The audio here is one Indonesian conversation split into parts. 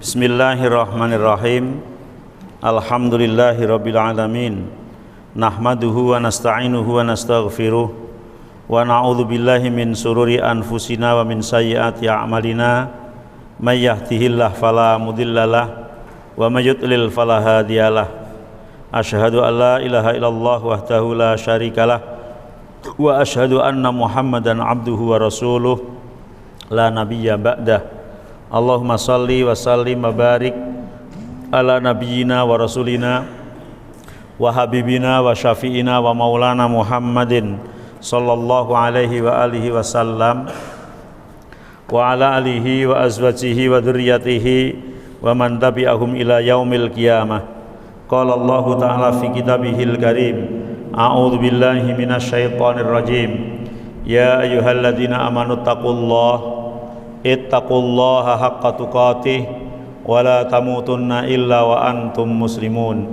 Bismillahirrahmanirrahim. Alhamdulillahirabbil alamin. Nahmaduhu wa nasta'inuhu wa nastaghfiruh wa na'udzu billahi min sururi anfusina wa min sayyiati a'malina. May yahdihillahu fala mudhillalah wa may yudlil fala hadiyalah. Asyhadu an la ilaha illallah wahdahu la syarikalah wa asyhadu anna Muhammadan abduhu wa rasuluh la nabiyya ba'dah. Allahumma salli wa sallim wa barik ala nabiyyina wa rasulina wa habibina wa syafi'ina wa maulana Muhammadin sallallahu alaihi wa alihi wasallam wa ala alihi wa azwajihi wa dzurriyyatihi wa man tabi'ahum ila yaumil qiyamah. Qala Allah ta'ala fi kitabihil karim, a'udzu billahi minasyaitonir rajim. Ya ayyuhalladzina amanu taqullaha ittaqullaha haqqa tuqatih wa la tamutunna illa wa antum muslimun.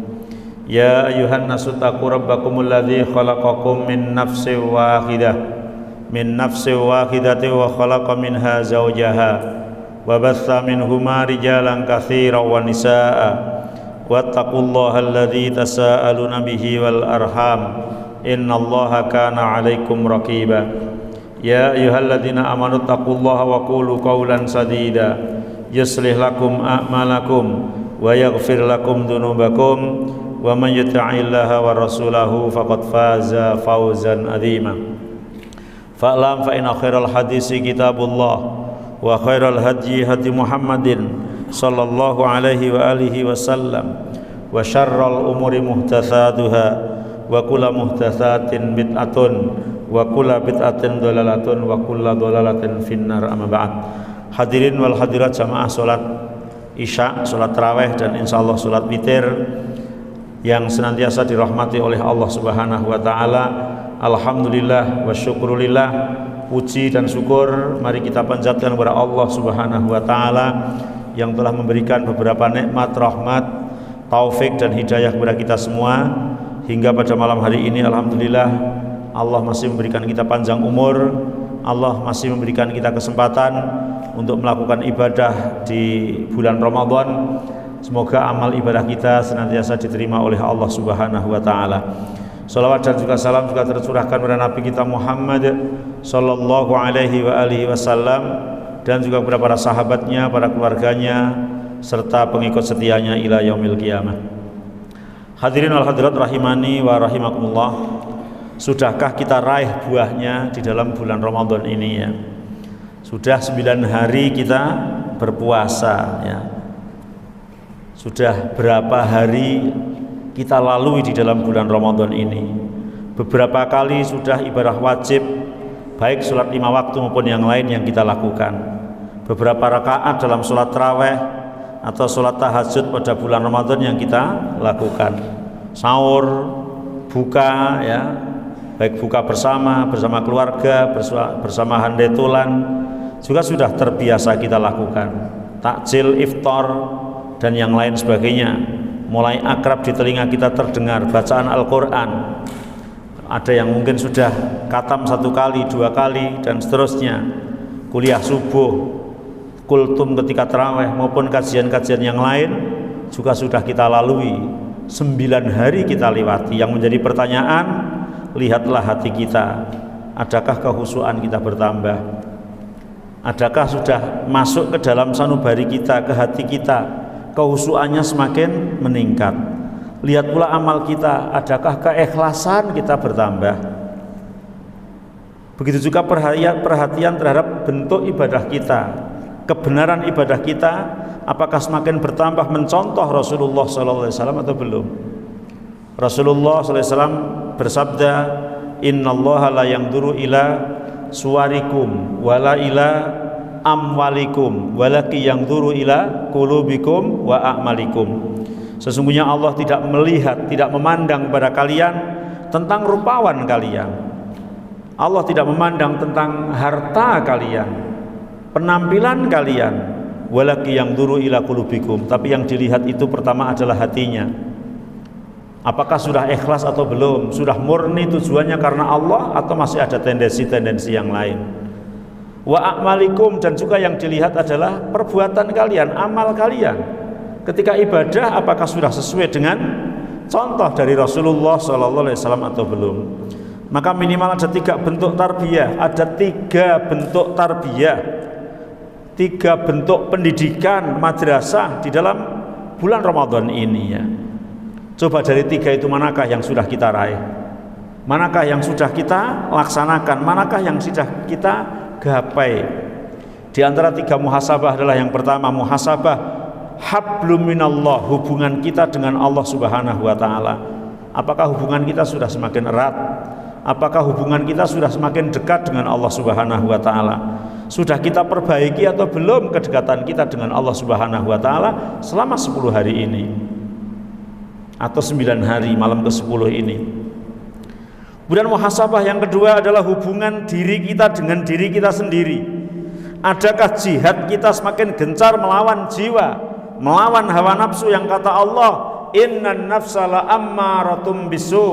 Ya ayyuhan nasu taqu rabbakumul ladzi khalaqakum min nafsin wahidatin wa khalaqa minha zawjaha wa batha minhuma rijalan katsiran wa nisaa'a wattaqullaha alladzi tasaaluna bihi wal arham innallaha kana 'alaikum raqiba. Ya ayyuhalladzina amanu taqullaha wa qulu qawlan sadida yuslih lakum a'malakum wa yaghfir lakum dhunubakum wa man yuti'illaha wa rasulahu faqad faza fawzan 'azima. Fa'lam fa inna khairal hadisi kitabullah wa khairal hadyi hadi Muhammadin sallallahu alaihi wa alihi wasallam wa syarral umuri muhdatsatuha wa kullu muhdatsatin bid'atun wa kulla bid'atin dhalalatun wa kulla dhalalatin finnar. Amma ba'd. Hadirin wal hadirat jamaah salat Isya, salat tarawih dan insyaallah salat witir yang senantiasa dirahmati oleh Allah Subhanahu wa taala. Alhamdulillah wa syukrulillah, puji dan syukur mari kita panjatkan kepada Allah Subhanahu wa taala yang telah memberikan beberapa nikmat, rahmat, taufik dan hidayah kepada kita semua hingga pada malam hari ini. Alhamdulillah Allah masih memberikan kita panjang umur, Allah masih memberikan kita kesempatan untuk melakukan ibadah di bulan Ramadan. Semoga amal ibadah kita senantiasa diterima oleh Allah Subhanahu wa taala. Salawat dan juga salam juga tercurahkan kepada Nabi kita Muhammad sallallahu alaihi wa alihi wasallam dan juga kepada para sahabatnya, para keluarganya serta pengikut setianya ila yaumil qiyamah. Hadirin wal hadirat rahimani wa rahimakumullah. Sudahkah kita raih buahnya di dalam bulan Ramadan ini ya? Sudah 9 hari kita berpuasa ya. Sudah berapa hari kita lalui di dalam bulan Ramadan ini? Beberapa kali sudah ibadah wajib, baik sholat 5 waktu maupun yang lain yang kita lakukan. Beberapa rakaat dalam sholat tarawih atau sholat tahajud pada bulan Ramadan yang kita lakukan. Sahur, buka ya, baik buka bersama keluarga, bersama handetulan juga sudah terbiasa kita lakukan. Takjil, iftar dan yang lain sebagainya mulai akrab di telinga kita terdengar. Bacaan Al-Quran ada yang mungkin sudah khatam 1 kali, 2 kali dan seterusnya. Kuliah subuh, kultum ketika tarawih maupun kajian-kajian yang lain juga sudah kita lalui. 9 hari kita lewati. Yang menjadi pertanyaan, lihatlah hati kita, adakah kehusuan kita bertambah? Adakah sudah masuk ke dalam sanubari kita, ke hati kita, kehusuannya semakin meningkat? Lihat pula amal kita, adakah keikhlasan kita bertambah? Begitu juga perhatian terhadap bentuk ibadah kita, kebenaran ibadah kita, apakah semakin bertambah mencontoh Rasulullah SAW atau belum? Rasulullah SAW bersabda, innallaha la yanzuru ila suwarikum wala ila amwalikum walaki yanzuru ila qulubikum wa a'malikum. Sesungguhnya Allah tidak melihat, tidak memandang pada kalian tentang rupawan kalian. Allah tidak memandang tentang harta kalian, penampilan kalian. Walaki yanzuru ila qulubikum, tapi yang dilihat itu pertama adalah hatinya. Apakah sudah ikhlas atau belum? Sudah murni tujuannya karena Allah atau masih ada tendensi-tendensi yang lain? Wa a'malikum, dan juga yang dilihat adalah perbuatan kalian, amal kalian. Ketika ibadah apakah sudah sesuai dengan contoh dari Rasulullah SAW atau belum? Maka minimal ada 3 bentuk tarbiyah, ada 3 bentuk tarbiyah, 3 bentuk pendidikan madrasah di dalam bulan Ramadan ini ya. Coba dari 3 itu manakah yang sudah kita raih? Manakah yang sudah kita laksanakan? Manakah yang sudah kita gapai? Di antara 3 muhasabah adalah yang pertama muhasabah hablum minallah, hubungan kita dengan Allah Subhanahu wa taala. Apakah hubungan kita sudah semakin erat? Apakah hubungan kita sudah semakin dekat dengan Allah Subhanahu wa taala? Sudah kita perbaiki atau belum kedekatan kita dengan Allah Subhanahu wa taala selama 10 hari ini atau 9 hari malam ke-10 ini? Kemudian muhasabah yang kedua adalah hubungan diri kita dengan diri kita sendiri. Adakah jihad kita semakin gencar melawan jiwa, melawan hawa nafsu yang kata Allah, innan nafsa la ammaratum bisu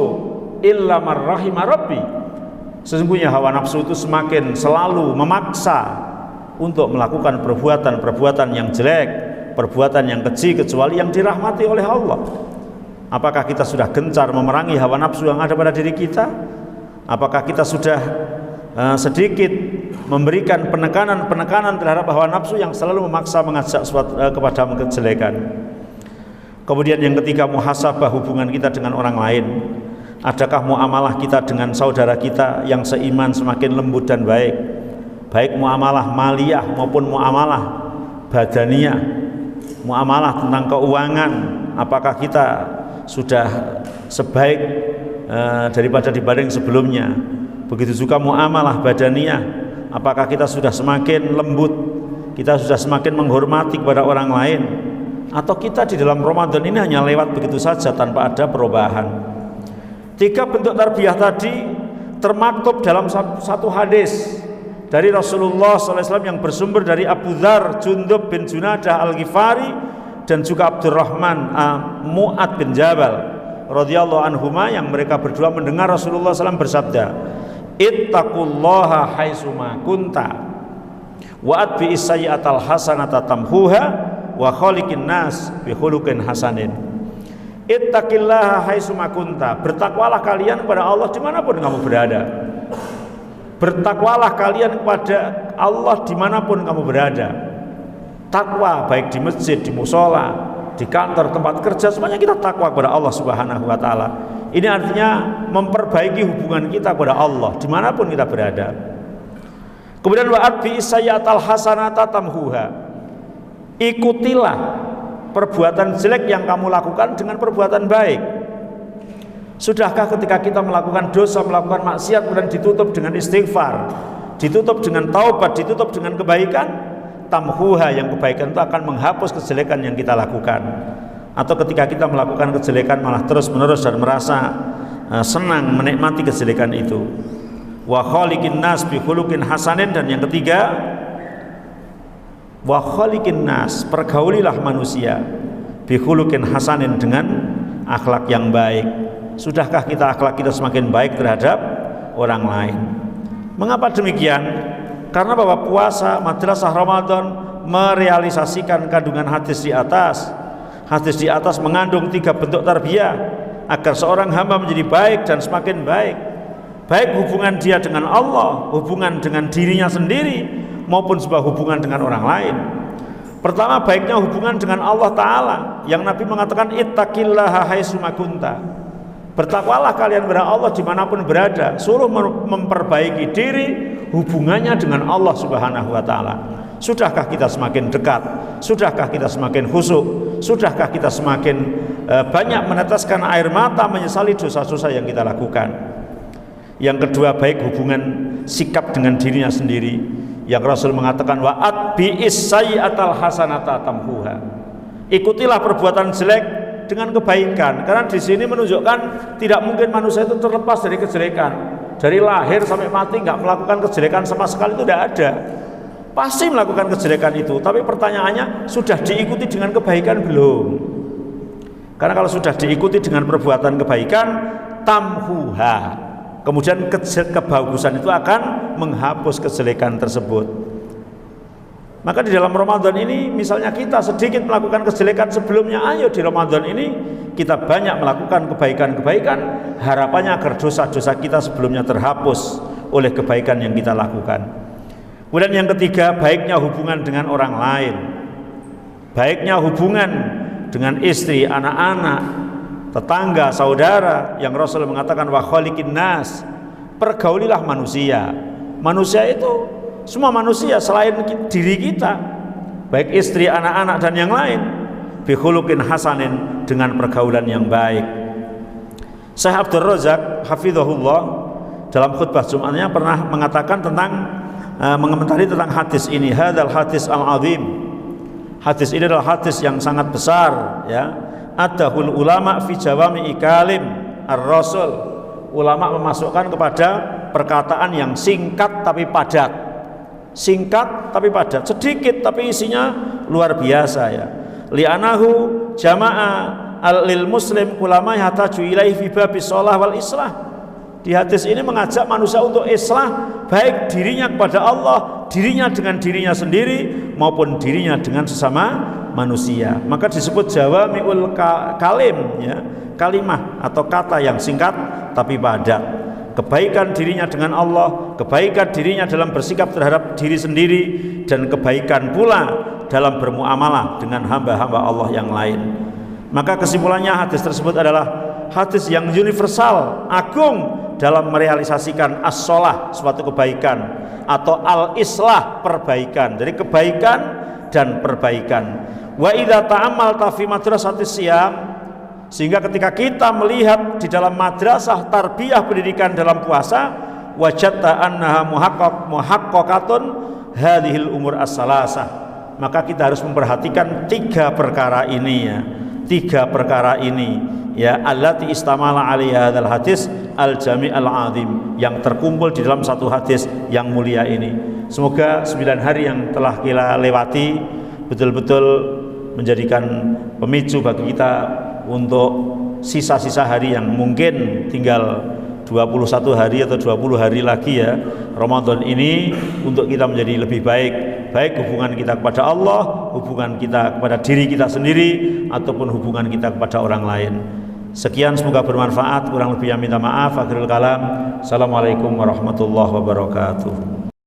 illa marrahima rabbi. Sesungguhnya hawa nafsu itu semakin selalu memaksa untuk melakukan perbuatan-perbuatan yang jelek, perbuatan yang keji, kecuali yang dirahmati oleh Allah. Apakah kita sudah gencar memerangi hawa nafsu yang ada pada diri kita? Apakah kita sudah sedikit memberikan penekanan terhadap hawa nafsu yang selalu memaksa mengajak kepada kejelekan? Kemudian yang ketiga muhasabah hubungan kita dengan orang lain. Adakah muamalah kita dengan saudara kita yang seiman semakin lembut dan baik, baik muamalah maliyah maupun muamalah badaniyah, muamalah tentang keuangan? Apakah kita sudah sebaik daripada dibanding sebelumnya? Begitu juga muamalah badaniyah, apakah kita sudah semakin lembut, kita sudah semakin menghormati kepada orang lain, atau kita di dalam Ramadan ini hanya lewat begitu saja tanpa ada perubahan? 3 bentuk tarbiyah tadi termaktub dalam satu hadis dari Rasulullah SAW yang bersumber dari Abu Dzar Jundub bin Junadah Al-Ghifari dan juga Abdurrahman Mu'ad bin Jabal radhiyallahu anhuma, yang mereka berdua mendengar Rasulullah SAW bersabda, ittaqullaha haitsuma kunta wa atbi'is sayyi'atal hasanata tamhuha wa khaliqin nas bi khuluqin hasanin. Ittaqillaha haitsuma kunta, bertakwalah kalian kepada Allah dimanapun kamu berada. Bertakwalah kalian kepada Allah dimanapun kamu berada. Takwa baik di masjid, di musola, di kantor, tempat kerja, semuanya kita takwa kepada Allah Subhanahu wa taala. Ini artinya memperbaiki hubungan kita kepada Allah dimanapun kita berada. Kemudian wa'at bi sayyatal hasanata tamhuha, ikutilah perbuatan jelek yang kamu lakukan dengan perbuatan baik. Sudahkah ketika kita melakukan dosa, melakukan maksiat, kemudian ditutup dengan istighfar, ditutup dengan taubat, ditutup dengan kebaikan? Tamhuha, yang kebaikan itu akan menghapus kejelekan yang kita lakukan. Atau ketika kita melakukan kejelekan malah terus menerus dan merasa senang menikmati kejelekan itu. Wa khaliqin nas bi khuluqin hasanin, dan yang ketiga wa khaliqin nas, pergaulilah manusia bi khuluqin hasanin, dengan akhlak yang baik. Sudahkah kita akhlak kita semakin baik terhadap orang lain? Mengapa demikian? Karena bahwa puasa madrasah Ramadan merealisasikan kandungan hadis di atas. Hadis di atas mengandung 3 bentuk tarbiyah agar seorang hamba menjadi baik dan semakin baik. Baik hubungan dia dengan Allah, hubungan dengan dirinya sendiri, maupun sebuah hubungan dengan orang lain. Pertama, baiknya hubungan dengan Allah Ta'ala, yang Nabi mengatakan ittaqillaha haitsuma kunta, bertakwalah kalian kepada Allah dimanapun berada. Suruh memperbaiki diri, hubungannya dengan Allah Subhanahu wa taala. Sudahkah kita semakin dekat? Sudahkah kita semakin khusyuk? Sudahkah kita semakin banyak meneteskan air mata menyesali dosa-dosa yang kita lakukan? Yang kedua, baik hubungan sikap dengan dirinya sendiri, yang Rasul mengatakan wa'at bi'is sayyi'atal hasanata tamhuha, ikutilah perbuatan jelek dengan kebaikan. Karena di sini menunjukkan tidak mungkin manusia itu terlepas dari kejelekan. Dari lahir sampai mati nggak melakukan kejelekan sama sekali, itu tidak ada. Pasti melakukan kejelekan itu, tapi pertanyaannya sudah diikuti dengan kebaikan belum? Karena kalau sudah diikuti dengan perbuatan kebaikan, tamhuha, kemudian kebagusan itu akan menghapus kejelekan tersebut. Maka di dalam Ramadan ini misalnya kita sedikit melakukan kejelekan sebelumnya, ayo di Ramadan ini kita banyak melakukan kebaikan-kebaikan, harapannya agar dosa-dosa kita sebelumnya terhapus oleh kebaikan yang kita lakukan. Kemudian yang ketiga, baiknya hubungan dengan orang lain, baiknya hubungan dengan istri, anak-anak, tetangga, saudara, yang Rasul mengatakan wa khaliqin nas, pergaulilah manusia. Manusia itu semua manusia selain diri kita, baik istri, anak-anak dan yang lain, bi khuluqin hasanin, dengan pergaulan yang baik. Syekh Abdul Razak hafizahullah dalam khutbah Jumatnya pernah mengatakan tentang mengomentari tentang hadis ini, hadzal hadis al-azim. Hadis ini adalah hadis yang sangat besar, ya. Adahul ulama fi jawami ikalim ar-rasul. Ulama memasukkan kepada perkataan yang singkat tapi padat. Singkat tapi padat, sedikit tapi isinya luar biasa, ya. Li'anahu jama'a al-lil muslim ulama yahtaju ilaihi fi babis shalah wal islah. Di hadis ini mengajak manusia untuk islah, baik dirinya kepada Allah, dirinya dengan dirinya sendiri maupun dirinya dengan sesama manusia. Maka disebut jawami'ul kalim, ya, kalimah atau kata yang singkat tapi padat. Kebaikan dirinya dengan Allah, kebaikan dirinya dalam bersikap terhadap diri sendiri, dan kebaikan pula dalam bermuamalah dengan hamba-hamba Allah yang lain. Maka kesimpulannya hadis tersebut adalah hadis yang universal, agung dalam merealisasikan as-shalah, suatu kebaikan, atau al-islah, perbaikan. Jadi kebaikan dan perbaikan. Wa idza ta'ammalta fi madrasatis siyam, sehingga ketika kita melihat di dalam madrasah tarbiyah pendidikan dalam puasa, wajadta annaha muhaqqaqatun hadhil umur as-salasah, maka kita harus memperhatikan tiga perkara ini, ya. Tiga perkara ini, ya, allati istamala alaiha hadzal hadis al-jami' al-azim, yang terkumpul di dalam satu hadis yang mulia ini. Semoga 9 hari yang telah kita lewati betul-betul menjadikan pemicu bagi kita untuk sisa-sisa hari yang mungkin tinggal 21 hari atau 20 hari lagi, ya, Ramadan ini, untuk kita menjadi lebih baik, baik hubungan kita kepada Allah, hubungan kita kepada diri kita sendiri, ataupun hubungan kita kepada orang lain. Sekian, semoga bermanfaat, kurang lebihnya minta maaf. Akhirul kalam, assalamualaikum warahmatullahi wabarakatuh.